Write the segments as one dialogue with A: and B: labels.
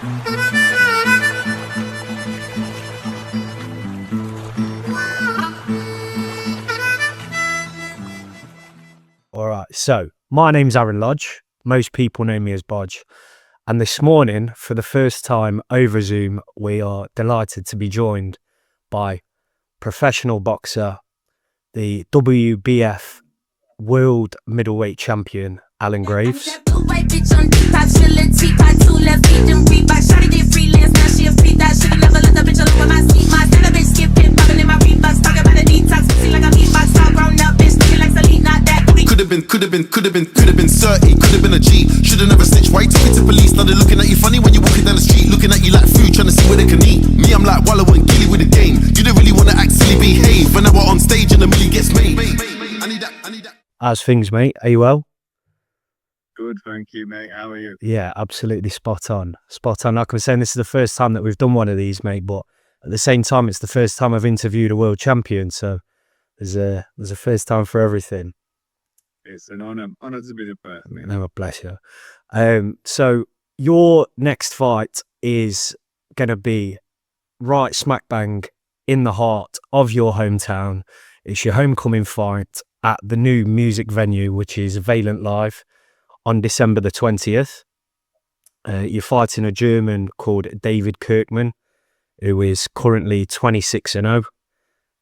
A: All right, so my name's Aaron Lodge. Most people know me as Bodge. And this morning, for the first time over Zoom, we are delighted to be joined by professional boxer, the WBF World Middleweight Champion, Alan Graves.
B: Could have been 30, could have been a G. Should have never snitched. Why you take it to police? Now they're looking at you funny when you're walking down the street, looking at you like food, trying to see where they can eat. Me, I'm like Wallow and Gilly with the game. You don't really want to act silly, behave. When I were on stage and the million gets made. I need that.
A: How's things, mate? Are you well?
C: Good, thank you, mate. How are you?
A: Yeah, absolutely spot on. Spot on. Like I was saying, this is the first time that we've done one of these, mate, but at the same time, it's the first time I've interviewed a world champion, so there's a first time for everything.
C: It's an honor to be the first, mate.
A: No, bless you. So your next fight is going to be right smack bang in the heart of your hometown. It's your homecoming fight at the new music venue, which is Valent Live, on December the 20th. You're fighting a German called David Kerkmann, who is currently 26-0,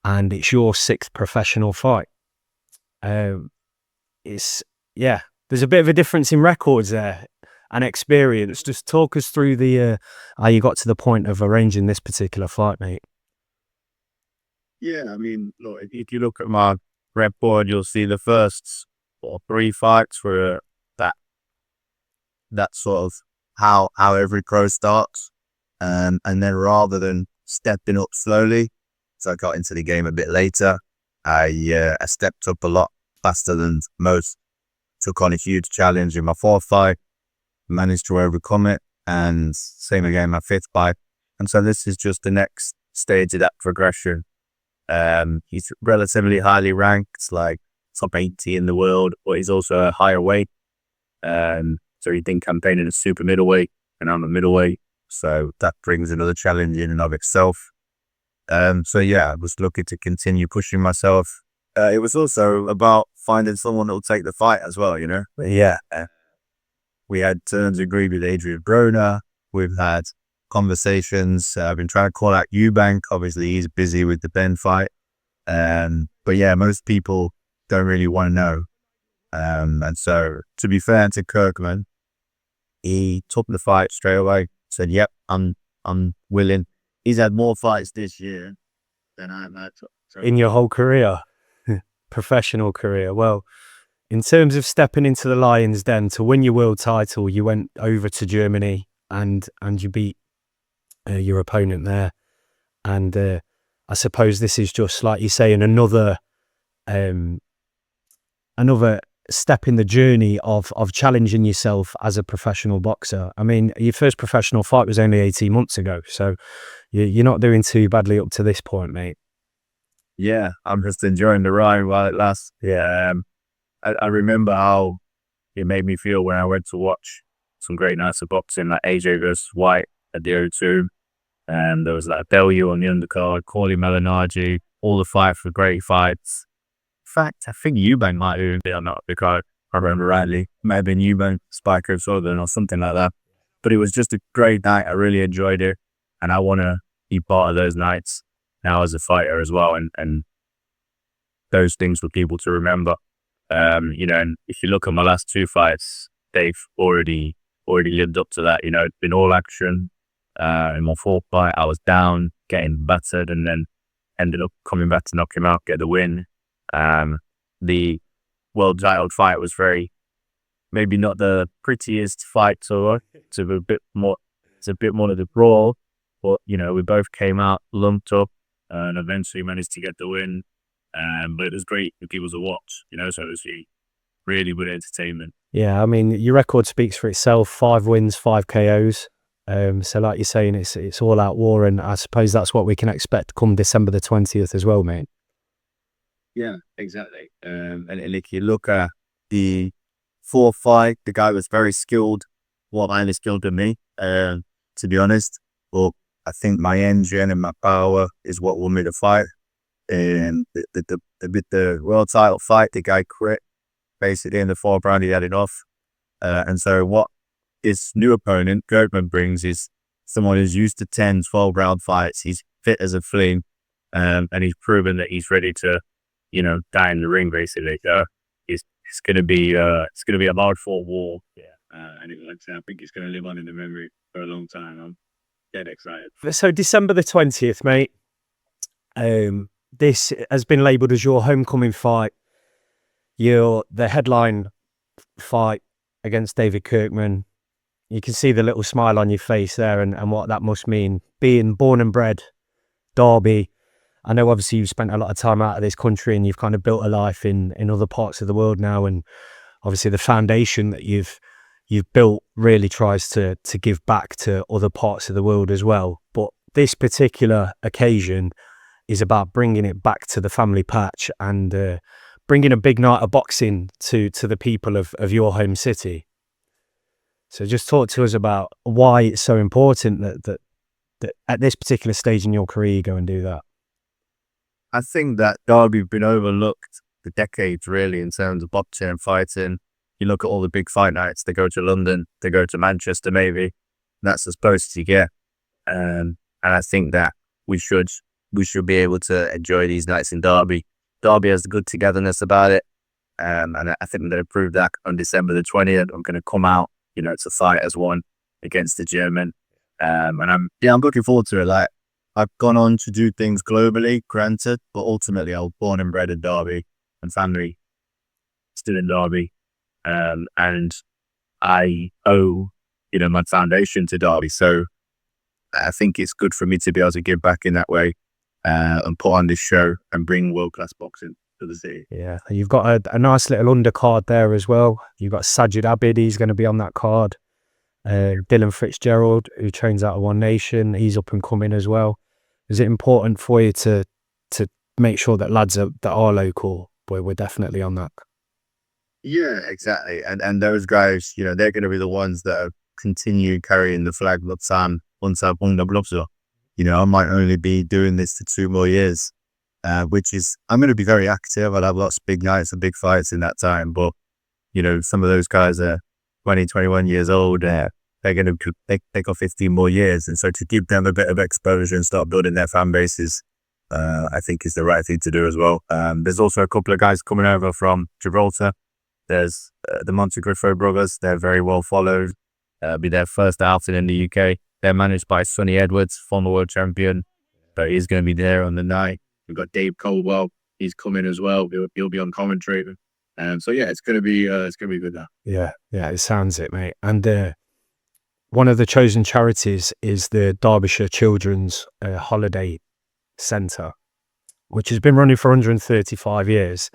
A: and it's your 6th professional fight. There's a bit of a difference in records there and experience. Just talk us through how you got to the point of arranging this particular fight, mate.
C: Yeah, I mean, look, if you look at my record, you'll see the first 3 fights were that sort of how every pro starts, and then rather than stepping up slowly, so I got into the game a bit later. I stepped up a lot faster than most. Took on a huge challenge in my 4th fight, managed to overcome it, and same again my 5th fight. And so this is just the next stage of that progression. He's relatively highly ranked, like top 80 in the world, but he's also a higher weight. So he's been campaigning as super middleweight, and I'm a middleweight, so that brings another challenge in and of itself. So yeah, I was looking to continue pushing myself. It was also about finding someone that will take the fight as well, you know? But yeah, we had terms agreed with Adrian Broner. We've had conversations. I've been trying to call out Eubank. Obviously, he's busy with the Ben fight. But yeah, most people don't really want to know. And so, to be fair to Kerkmann, he took the fight straight away. Said, "Yep, I'm willing." He's had more fights this year than I've had. So
A: In your whole career? Professional career. Well, in terms of stepping into the Lions Den to win your world title, you went over to Germany and you beat your opponent there. And I suppose this is just, like you say, another step in the journey of challenging yourself as a professional boxer. I mean, your first professional fight was only 18 months ago, so you're not doing too badly up to this point, mate.
C: Yeah, I'm just enjoying the ride while it lasts. Yeah, I remember how it made me feel when I went to watch some great nights of boxing, like AJ versus White at the O2, and there was like Bellew on the undercard, Corley Malignaggi, all the fights were great fights. In fact, I think Eubank might have been on that because I remember rightly. It might have been Eubank, Spiker Southern or something like that. But it was just a great night. I really enjoyed it, and I want to be part of those nights now as a fighter as well, and those things for people to remember. And if you look at my last 2 fights, they've already lived up to that. It's been all action. In my 4th fight, I was down, getting battered, and then ended up coming back to knock him out, get the win. The world title fight was maybe not the prettiest fight, so it's a bit more of the brawl, but we both came out lumped up and eventually managed to get the win. But it was great for people to watch, so it was really good entertainment.
A: Yeah, I mean, your record speaks for itself. 5 wins, 5 KOs. So like you're saying, it's all out war, and I suppose that's what we can expect come December the 20th as well, mate.
C: Yeah, exactly. And if you look at the 4th fight, the guy was very skilled, more highly skilled than me. To to be honest. But I think my engine and my power is what won me the fight. And the world title fight, the guy quit basically in the fourth round. He had enough. And so what his new opponent, Kerkmann, brings is someone who's used to 10, 12 round fights. He's fit as a flea, and he's proven that he's ready to, die in the ring basically. So it's going to be a hard fought war. Yeah, and like I say, I think it's going to live on in the memory for a long time. I'm dead excited.
A: So December the 20th, mate. This has been labelled as your homecoming fight. You're the headline fight against David Kerkmann. You can see the little smile on your face there and what that must mean. Being born and bred Derby. I know obviously you've spent a lot of time out of this country and you've kind of built a life in other parts of the world now, and obviously the foundation that you've built really tries to give back to other parts of the world as well. But this particular occasion is about bringing it back to the family patch and bringing a big night of boxing to the people of your home city. So just talk to us about why it's so important that at this particular stage in your career you go and do that.
C: I think that Derby's been overlooked for decades, really, in terms of boxing and fighting. You look at all the big fight nights, they go to London, they go to Manchester, maybe. That's as close as you get. And I think that we should be able to enjoy these nights in Derby. Derby has a good togetherness about it. And I think I'm going to prove that on December the 20th. I'm going to come out, to fight as one against the German. And I'm looking forward to it. Like, I've gone on to do things globally, granted, but ultimately I was born and bred in Derby and family still in Derby. And I owe, my foundation to Derby. So I think it's good for me to be able to give back in that way and put on this show and bring world-class boxing to the city.
A: Yeah, you've got a nice little undercard there as well. You've got Sajid Abid, he's going to be on that card. Dylan Fitzgerald, who trains out of One Nation, he's up and coming as well. Is it important for you to make sure that lads that are local, we're definitely on that?
C: Yeah, exactly. And those guys, they're going to be the ones that continue carrying the flag once I've won the blobs. I might only be doing this for 2 more years, which is, I'm going to be very active. I'll have lots of big nights and big fights in that time. But, some of those guys are 20, 21 years old. They're going to take off 15 more years. And so to give them a bit of exposure and start building their fan bases, I think is the right thing to do as well. There's also a couple of guys coming over from Gibraltar. There's the Montegrifo brothers. They're very well followed. Be their first outing in the UK. They're managed by Sonny Edwards, former world champion. So he's going to be there on the night. We've got Dave Coldwell. He's coming as well. He'll be on commentary. So yeah, it's going to be good now.
A: Yeah, it sounds it, mate. And one of the chosen charities is the Derbyshire Children's Holiday Centre, which has been running for 135 years,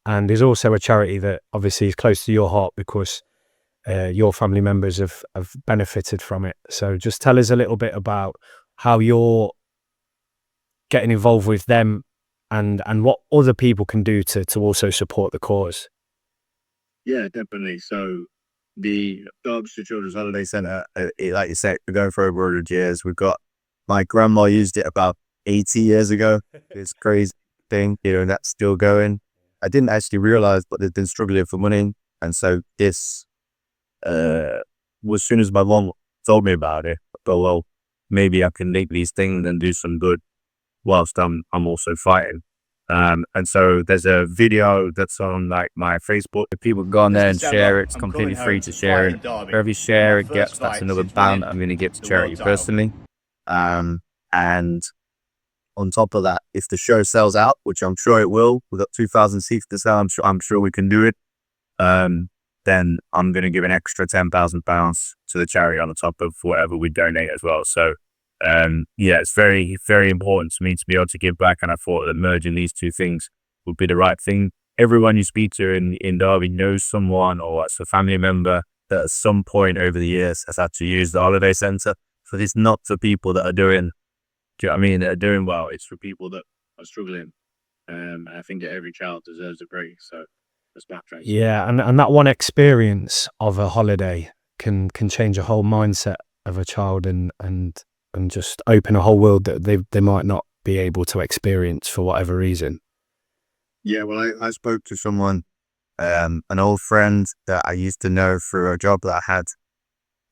A: and is also a charity that obviously is close to your heart because your family members have benefited from it. So just tell us a little bit about how you're getting involved with them and what other people can do to also support the cause.
C: Yeah, definitely. So the Derbyshire Children's Holiday Centre, like you said, we're going for over 100 years. My grandma used it about 80 years ago. It's a crazy thing, and that's still going. I didn't actually realize, but they've been struggling for money. And so this, as soon as my mom told me about it, I thought, well, maybe I can make these things and do some good whilst I'm also fighting. And so there's a video that's on like my Facebook. If people go on there and share it, it's completely free to share it. For every share it gets, that's another pound I'm going to give to charity personally. And on top of that, if the show sells out, which I'm sure it will, we've got 2,000 seats to sell, I'm sure we can do it. Then I'm going to give an extra £10,000 to the charity on the top of whatever we donate as well. So it's very, very important to me to be able to give back. And I thought that merging these two things would be the right thing. Everyone you speak to in Derby knows someone or it's a family member that at some point over the years has had to use the holiday centre. So it's not for people that are doing, do you know what I mean, that are doing well. It's for people that are struggling. I think that every child deserves a break. So that's backtrack.
A: Yeah, and that one experience of a holiday can change a whole mindset of a child and just open a whole world that they might not be able to experience for whatever reason.
C: Yeah, well, I spoke to someone, an old friend that I used to know through a job that I had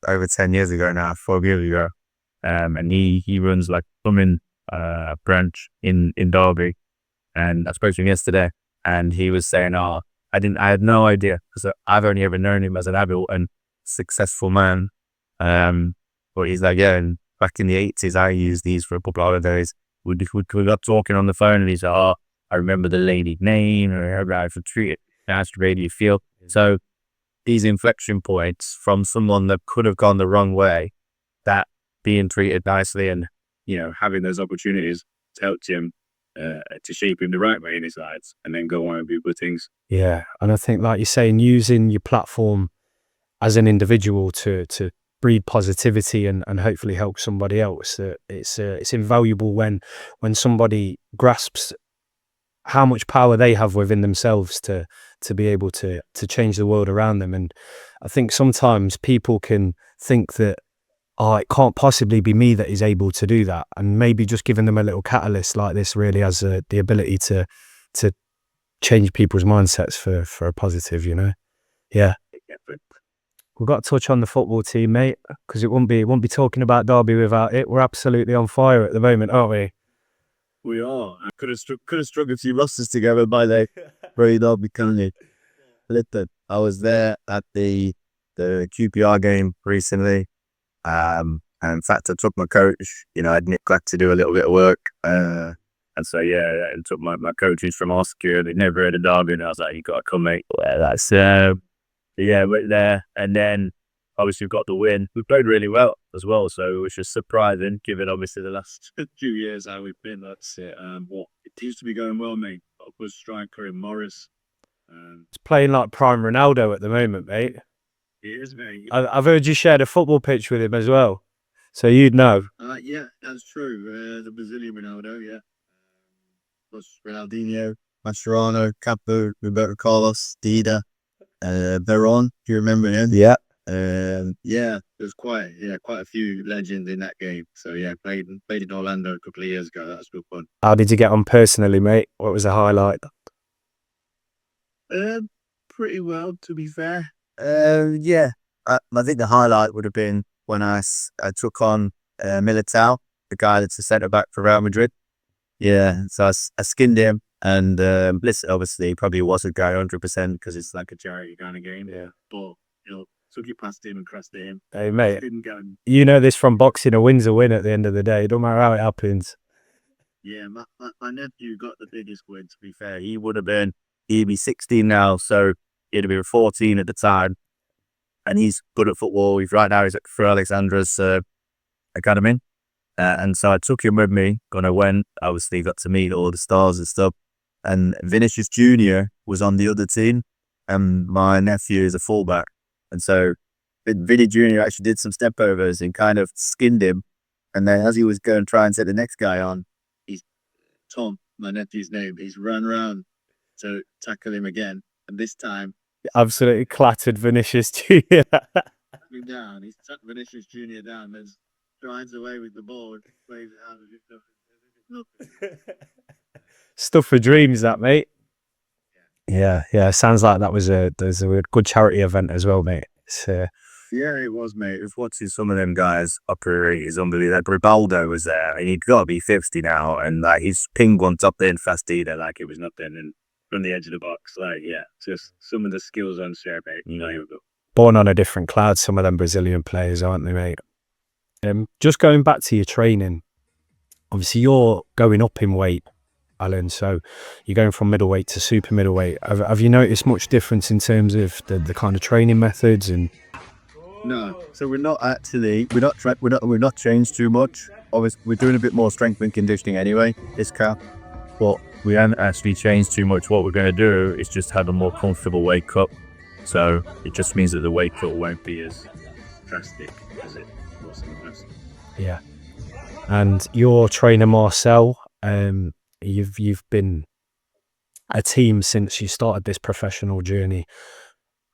C: over 10 years ago now, 4 years ago. And he runs like plumbing branch in Derby. And I spoke to him yesterday, and he was saying, "Oh, I had no idea, because I've only ever known him as an adult and successful man." But he's like, "Yeah, and back in the 80s, I used these for a couple of holidays. We got talking on the phone, and he's like, oh, I remember the lady's name, or I remember how to treat it. That's the way you feel." So these inflection points from someone that could have gone the wrong way, that being treated nicely and, having those opportunities helped him to shape him the right way in his lives, and then go on and do good things.
A: Yeah, and I think, like you're saying, using your platform as an individual to breed positivity and hopefully help somebody else. It's invaluable when somebody grasps how much power they have within themselves to be able to change the world around them. And I think sometimes people can think that, oh, it can't possibly be me that is able to do that, and maybe just giving them a little catalyst like this really has the ability to change people's mindsets for a positive. Yeah. We've got to touch on the football team, mate, because it won't be talking about Derby without it. We're absolutely on fire at the moment, aren't we?
C: We are. I could have strung a few rosters together by the very Derby County. Listen, I was there at the QPR game recently. And in fact, I took my coach. I'd neglected to do a little bit of work. And so, yeah, and took my coaches from Oscar. They'd never heard of Derby, and I was like, "You got to come, mate." Well, that's yeah, went there, and then obviously we've got the win. We played really well as well, so it was just surprising, given obviously the last 2 years how we've been. That's it. It seems to be going well, mate. Got a good striker in Morris.
A: It's playing like prime Ronaldo at the moment, mate.
C: He is, mate.
A: I've heard you shared a football pitch with him as well, so you'd know.
C: Yeah, that's true. The Brazilian Ronaldo, yeah. Plus Ronaldinho, Mascherano, Capo, Roberto Carlos, Dida. Veron, do you remember him?
A: Yeah.
C: Yeah, there's quite a few legends in that game. So yeah, played in Orlando a couple of years ago. That was good fun.
A: How did you get on personally, mate? What was the highlight?
C: Pretty well, to be fair. Yeah, I think the highlight would have been when I took on Militao, the guy that's a centre back for Real Madrid. Yeah, so I skinned him. And listen, obviously, he probably wasn't going 100% because it's like a charity kind of game.
A: Yeah.
C: But, took it past him and crossed him.
A: Hey, mate,
C: Didn't go.
A: You know this from boxing, a win's a win at the end of the day. It don't matter how it happens.
C: Yeah, my nephew got the biggest win, to be fair. He'd be 16 now, so he'd have been 14 at the time. And he's good at football. Right now he's for Alexandra's academy. And so I took him with me. I went, obviously got to meet all the stars and stuff. And Vinicius Jr. was on the other team, and my nephew is a fullback. And so Vinny Jr. actually did some step overs and kind of skinned him. And then as he was going to try and set the next guy on, he's Tom, my nephew's name, he's run around to tackle him again. And this time,
A: absolutely clattered Vinicius Jr.
C: down. He's tucked Vinicius Jr. down, then drives away with the ball, plays it out of his
A: Stuff for dreams, that, mate. Yeah. Sounds like there's a good charity event as well, mate.
C: Yeah, it was, mate. It was watching some of them guys operate is unbelievable. Ribaldo was there, and he'd got to be 50 now, and like he's pinged one top in Fastida like it was nothing, and from the edge of the box, just some of the skills on share, mate.
A: Born on a different cloud, some of them Brazilian players, aren't they, mate? Just going back to your training, obviously you're going up in weight, Alan, so you're going from middleweight to super middleweight. Have you noticed much difference in terms of the kind of training methods? And
C: no, so we're not changed too much. Obviously, we're doing a bit more strength and conditioning anyway, this cap, but we haven't actually changed too much. What we're going to do is just have a more comfortable weight cut. So it just means that the weight cut won't be as drastic as it was in the past.
A: Yeah. And your trainer Marcel, you've been a team since you started this professional journey.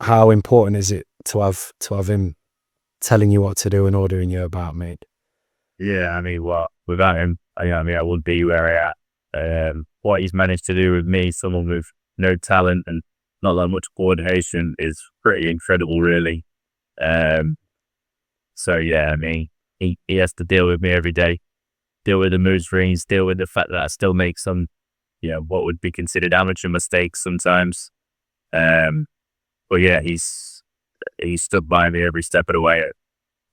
A: How important is it to have him telling you what to do and ordering you about, mate.
D: Yeah, I mean, without him, I wouldn't be where I am. What he's managed to do with me, someone with no talent and not that much coordination, is pretty incredible, really. So yeah, I mean, he has to deal with me every day, deal with the mood swings, deal with the fact that I still make some, what would be considered amateur mistakes sometimes. But yeah, he's stood by me every step of the way.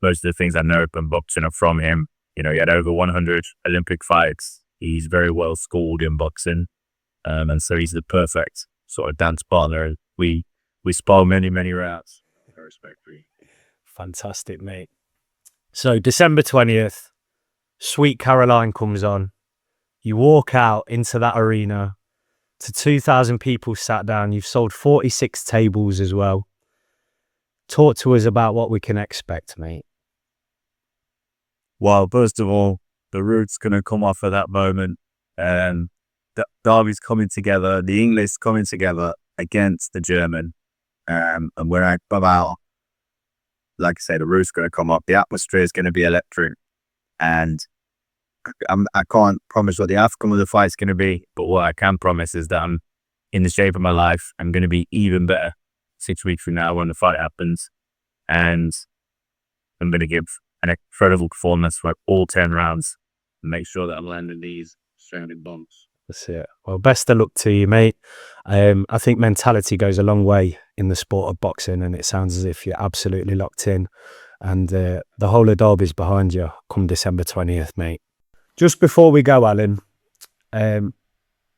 D: Most of the things I know from boxing are from him. He had over 100 Olympic fights. He's very well schooled in boxing. And so he's the perfect sort of dance partner. And we spar many, many rounds. I respect you.
A: Fantastic, mate. So December 20th, Sweet Caroline comes on. You walk out into that arena to 2,000 people sat down. You've sold 46 tables as well. Talk to us about what we can expect, mate.
D: Well, first of all, the root's going to come off at that moment. Derby's coming together, the English coming together against the German. And when I come out, like I say, the root's going to come up. The atmosphere is going to be electric. And I can't promise what the outcome of the fight's going to be, but what I can promise is that I'm in the shape of my life. I'm going to be even better 6 weeks from now when the fight happens. And I'm going to give an incredible performance for all 10 rounds and make sure that I'm landing these surrounding bombs.
A: That's it. Well, best of luck to you, mate. I think mentality goes a long way in the sport of boxing, and it sounds as if you're absolutely locked in. And the whole of Derby's behind you come December 20th, mate. Just before we go, Alan,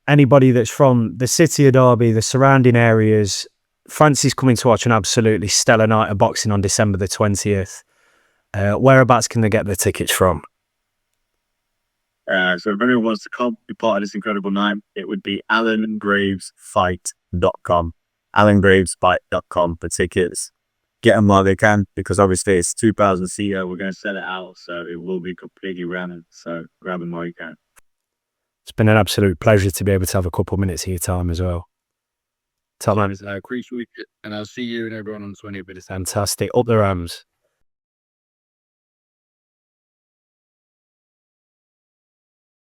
A: anybody that's from the city of Derby, the surrounding areas, fancies coming to watch an absolutely stellar night of boxing on December the 20th. Whereabouts can they get their tickets from?
D: So if anyone wants to come be part of this incredible night, it would be allengravesfight.com. allengravesfight.com for tickets. Get them while they can, because obviously it's 2,000 seater. We're going to sell it out, so it will be completely ramming. So grab them while you can.
A: It's been an absolute pleasure to be able to have a couple of minutes of your time as well. Top man.
D: I appreciate it, and I'll see you and everyone on the 20th.
A: Fantastic. Up the Rams.